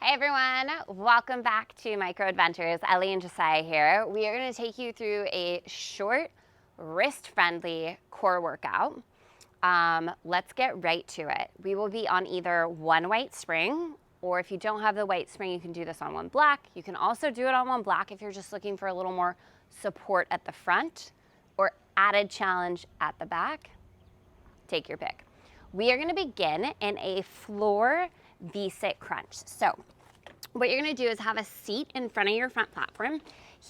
Hey everyone, welcome back to Micro Adventures. Ellie and Josiah here. We are going to take you through a short, wrist-friendly core workout. Let's get right to it. We will be on either one white spring, or if you don't have the white spring, you can do this on one black. You can also do it on one black if you're just looking for a little more support at the front or added challenge at the back. Take your pick. We are going to begin in a floor V-sit crunch. So what you're going to do is have a seat in front of your front platform.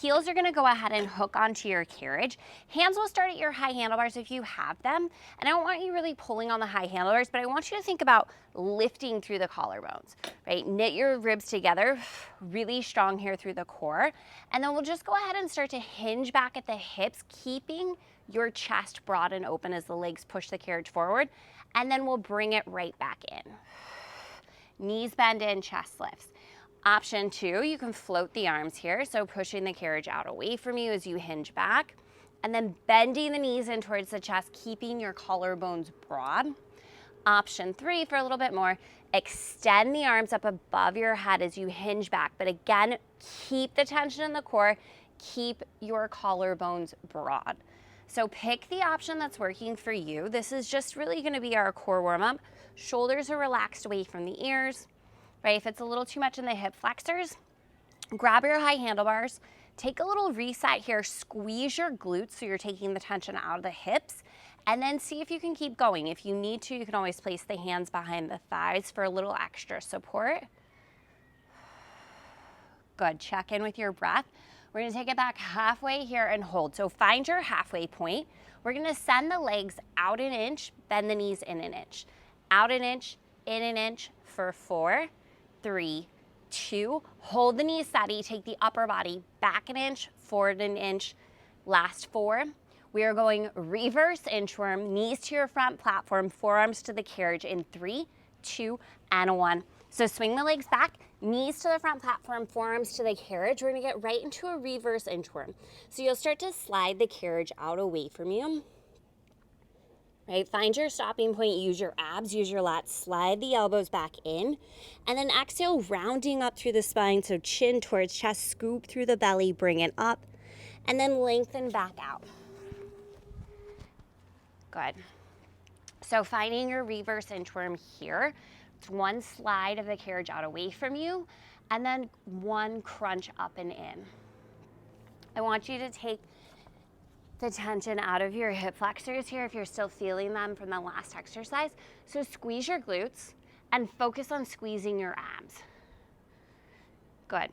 Heels are going to go ahead and hook onto your carriage. Hands will start at your high handlebars if you have them. And I don't want you really pulling on the high handlebars, but I want you to think about lifting through the collarbones, right? Knit your ribs together, really strong here through the core. And then we'll just go ahead and start to hinge back at the hips, keeping your chest broad and open as the legs push the carriage forward. And then we'll bring it right back in. Knees bend in, chest lifts. Option 2, you can float the arms here, so pushing the carriage out away from you as you hinge back, and then bending the knees in towards the chest, keeping your collarbones broad. Option 3, for a little bit more, extend the arms up above your head as you hinge back, but again, keep the tension in the core, keep your collarbones broad. So pick the option that's working for you. This is just really going to be our core warm-up. Shoulders are relaxed away from the ears, right? If it's a little too much in the hip flexors, grab your high handlebars, take a little reset here, squeeze your glutes so you're taking the tension out of the hips, and then see if you can keep going. If you need to, you can always place the hands behind the thighs for a little extra support. Good, check in with your breath. We're gonna take it back halfway here and hold. So find your halfway point. We're gonna send the legs out an inch, bend the knees in an inch. Out an inch, in an inch for 4, 3, 2. Hold the knees steady, take the upper body back an inch, forward an inch. Last 4. We are going reverse inchworm, knees to your front platform, forearms to the carriage in 3, 2, and 1. So swing the legs back, knees to the front platform, forearms to the carriage. We're gonna get right into a reverse inchworm. So you'll start to slide the carriage out away from you. Right, find your stopping point, use your abs, use your lats, slide the elbows back in, and then exhale, rounding up through the spine, so chin towards chest, scoop through the belly, bring it up, and then lengthen back out. Good. So finding your reverse inchworm here, it's one slide of the carriage out away from you, and then one crunch up and in. I want you to take the tension out of your hip flexors here if you're still feeling them from the last exercise. So squeeze your glutes and focus on squeezing your abs. Good.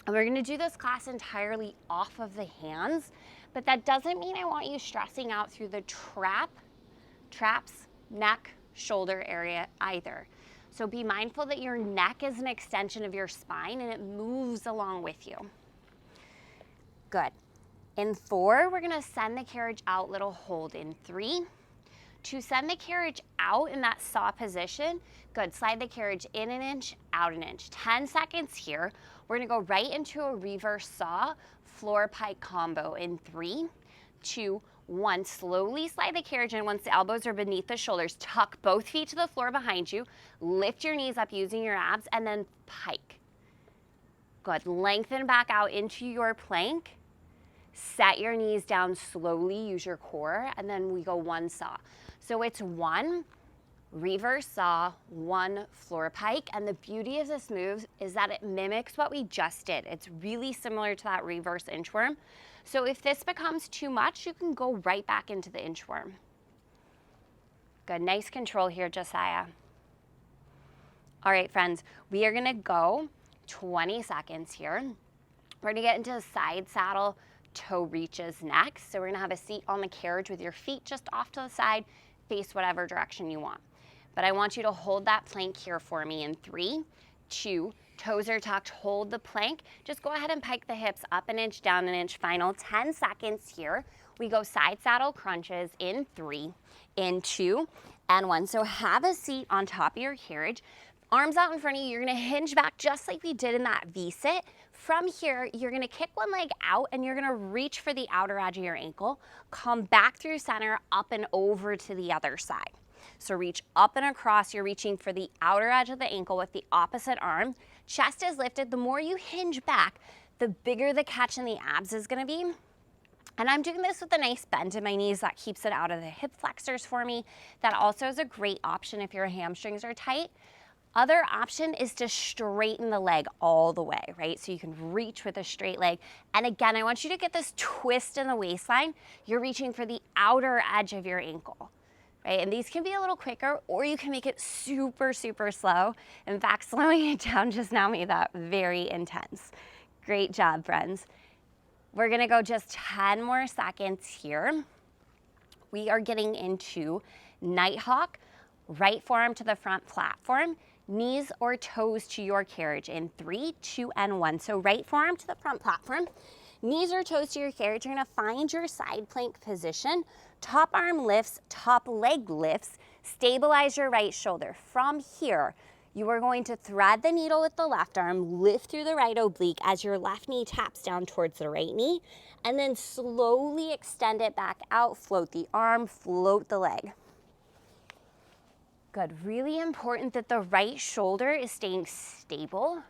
And we're gonna do this class entirely off of the hands, but that doesn't mean I want you stressing out through the traps, neck, shoulder area either. So be mindful that your neck is an extension of your spine and it moves along with you. Good. In 4, we're gonna send the carriage out, little hold in 3. To send the carriage out in that saw position, good, slide the carriage in an inch, out an inch. 10 seconds here. We're gonna go right into a reverse saw, floor pike combo in 3, 2, 1. Slowly slide the carriage in once the elbows are beneath the shoulders. Tuck both feet to the floor behind you. Lift your knees up using your abs and then pike. Good, lengthen back out into your plank. Set your knees down slowly, use your core, and then we go one saw. So it's 1 reverse saw, 1 floor pike, and the beauty of this move is that it mimics what we just did. It's really similar to that reverse inchworm. So if this becomes too much, you can go right back into the inchworm. Good, nice control here, Josiah. All right, friends, we are gonna go 20 seconds here. We're gonna get into a side saddle, toe reaches next. So we're gonna have a seat on the carriage with your feet just off to the side, face whatever direction you want. But I want you to hold that plank here for me in 3, 2, toes are tucked, hold the plank. Just go ahead and pike the hips up an inch, down an inch. Final 10 seconds here. We go side saddle crunches in 3, in 2, and 1. So have a seat on top of your carriage. Arms out in front of you, you're gonna hinge back just like we did in that V-sit. From here, you're gonna kick one leg out and you're gonna reach for the outer edge of your ankle, come back through center, up and over to the other side. So reach up and across. You're reaching for the outer edge of the ankle with the opposite arm. Chest is lifted. The more you hinge back, the bigger the catch in the abs is gonna be. And I'm doing this with a nice bend in my knees that keeps it out of the hip flexors for me. That also is a great option if your hamstrings are tight. Other option is to straighten the leg all the way, right? So you can reach with a straight leg. And again, I want you to get this twist in the waistline. You're reaching for the outer edge of your ankle, right? And these can be a little quicker, or you can make it super, super slow. In fact, slowing it down just now made that very intense. Great job, friends. We're gonna go just 10 more seconds here. We are getting into Nighthawk, right forearm to the front platform, knees or toes to your carriage in 3, 2, and 1. So right forearm to the front platform, knees or toes to your carriage. You're gonna find your side plank position, top arm lifts, top leg lifts, stabilize your right shoulder. From here, you are going to thread the needle with the left arm, lift through the right oblique as your left knee taps down towards the right knee, and then slowly extend it back out, float the arm, float the leg. Good, really important that the right shoulder is staying stable.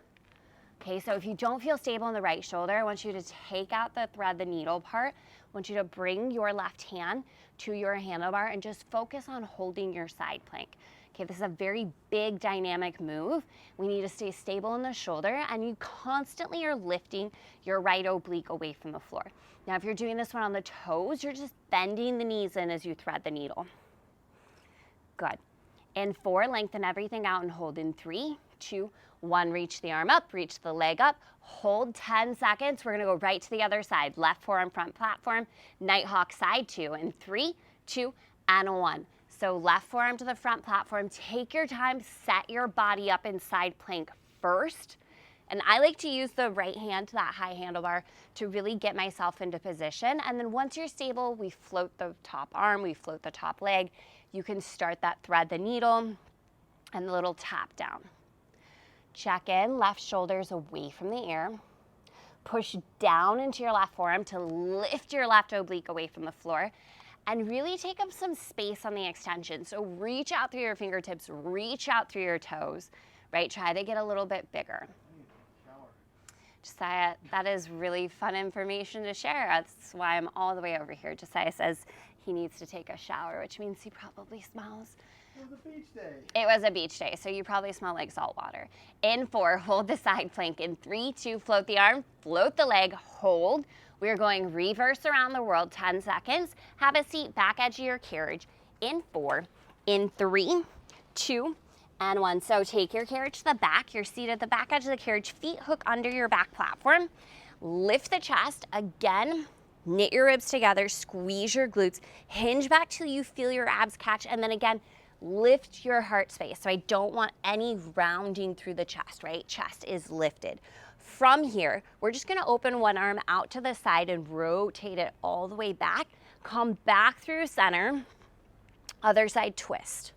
Okay, so if you don't feel stable in the right shoulder, I want you to take out the thread the needle part. I want you to bring your left hand to your handlebar and just focus on holding your side plank. Okay, this is a very big dynamic move. We need to stay stable in the shoulder, and you constantly are lifting your right oblique away from the floor. Now, if you're doing this one on the toes, you're just bending the knees in as you thread the needle. Good. In 4, lengthen everything out and hold in 3, 2, 1. Reach the arm up, reach the leg up, hold 10 seconds. We're gonna go right to the other side. Left forearm, front platform, Nighthawk side 2 in 3, 2, and 1. So left forearm to the front platform. Take your time, set your body up in side plank first. And I like to use the right hand to that high handlebar to really get myself into position. And then once you're stable, we float the top arm, we float the top leg. You can start that thread the needle and the little tap down. Check in, left shoulders away from the air. Push down into your left forearm to lift your left oblique away from the floor. And really take up some space on the extension. So reach out through your fingertips, reach out through your toes, right? Try to get a little bit bigger. Josiah, that is really fun information to share. That's why I'm all the way over here. Josiah says he needs to take a shower, which means he probably smells. It was a beach day. It was a beach day, so you probably smell like salt water. In 4, hold the side plank. In 3, 2, float the arm, float the leg, hold. We're going reverse around the world, 10 seconds. Have a seat, back edge of your carriage. In 4, in 3, 2, and 1. So take your carriage to the back. You're seated at the back edge of the carriage, feet hook under your back platform. Lift the chest. Again, knit your ribs together, squeeze your glutes, hinge back till you feel your abs catch, and then again, lift your heart space. So I don't want any rounding through the chest, right? Chest is lifted. From here, we're just gonna open one arm out to the side and rotate it all the way back. Come back through center, other side twist.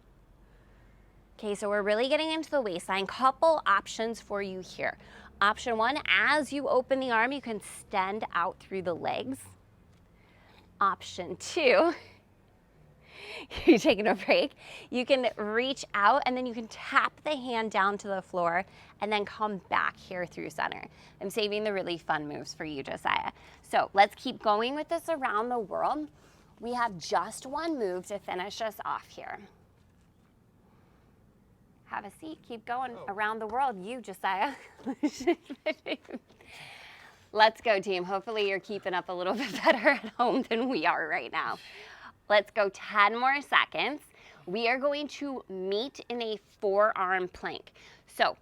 Okay, so we're really getting into the waistline. Couple options for you here. Option 1, as you open the arm, you can extend out through the legs. Option 2, you're taking a break. You can reach out and then you can tap the hand down to the floor and then come back here through center. I'm saving the really fun moves for you, Josiah. So let's keep going with this around the world. We have just one move to finish us off here. Have a seat, keep going around the world. You, Josiah. Let's go, team. Hopefully you're keeping up a little bit better at home than we are right now. Let's go 10 more seconds. We are going to meet in a forearm plank. So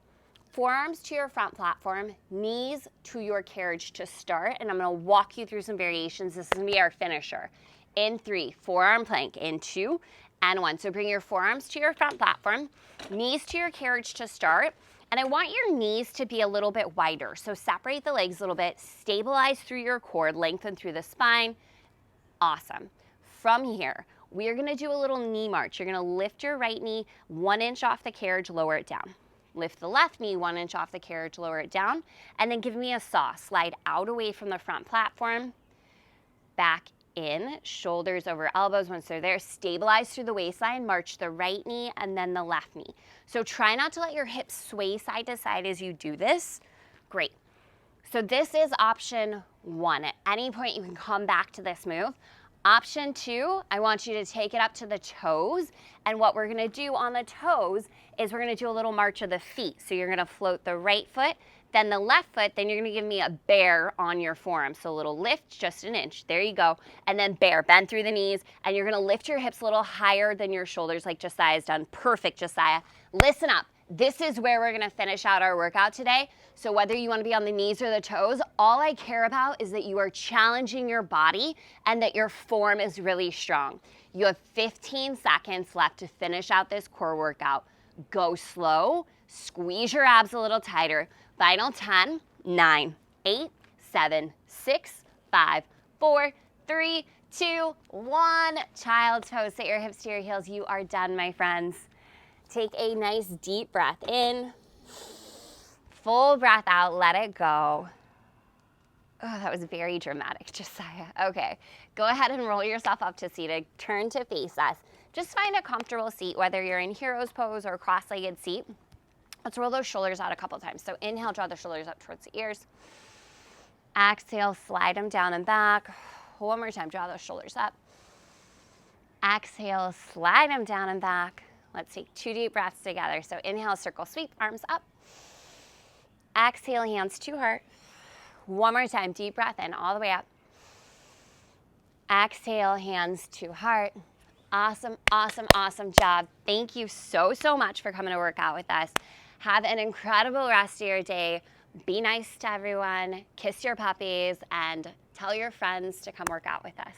forearms to your front platform, knees to your carriage to start, and I'm gonna walk you through some variations. This is gonna be our finisher. In 3, forearm plank. In 2, and 1. So bring your forearms to your front platform, knees to your carriage to start, and I want your knees to be a little bit wider. So separate the legs a little bit, stabilize through your core, lengthen through the spine. Awesome. From here, we are gonna do a little knee march. You're gonna lift your right knee 1 inch off the carriage, lower it down. Lift the left knee 1 inch off the carriage, lower it down, and then give me a saw. Slide out away from the front platform, back in, shoulders over elbows. Once they're there, stabilize through the waistline, march the right knee and then the left knee. So try not to let your hips sway side to side as you do this. Great. So this is option 1. At any point you can come back to this move. Option 2, I want you to take it up to the toes, and what we're gonna do on the toes is we're gonna do a little march of the feet. So you're gonna float the right foot, then the left foot, then you're gonna give me a bear on your forearm. So a little lift, just an inch, there you go. And then bear, bend through the knees, and you're gonna lift your hips a little higher than your shoulders like Josiah's done. Perfect, Josiah. Listen up, this is where we're gonna finish out our workout today. So whether you wanna be on the knees or the toes, all I care about is that you are challenging your body and that your form is really strong. You have 15 seconds left to finish out this core workout. Go slow, squeeze your abs a little tighter. Final 10, 9, 8, 7, 6, 5, 4, 3, 2, 1. Child's pose, set your hips to your heels. You are done, my friends. Take a nice deep breath in. Full breath out, let it go. Oh, that was very dramatic, Josiah. Okay, go ahead and roll yourself up to seated. Turn to face us. Just find a comfortable seat, whether you're in hero's pose or cross-legged seat. Let's roll those shoulders out a couple times. So inhale, draw the shoulders up towards the ears. Exhale, slide them down and back. One more time, draw those shoulders up. Exhale, slide them down and back. Let's take 2 deep breaths together. So inhale, circle, sweep, arms up. Exhale, hands to heart. One more time, deep breath in, all the way up. Exhale, hands to heart. Awesome, awesome, awesome job. Thank you so, so much for coming to work out with us. Have an incredible rest of your day. Be nice to everyone, kiss your puppies, and tell your friends to come work out with us.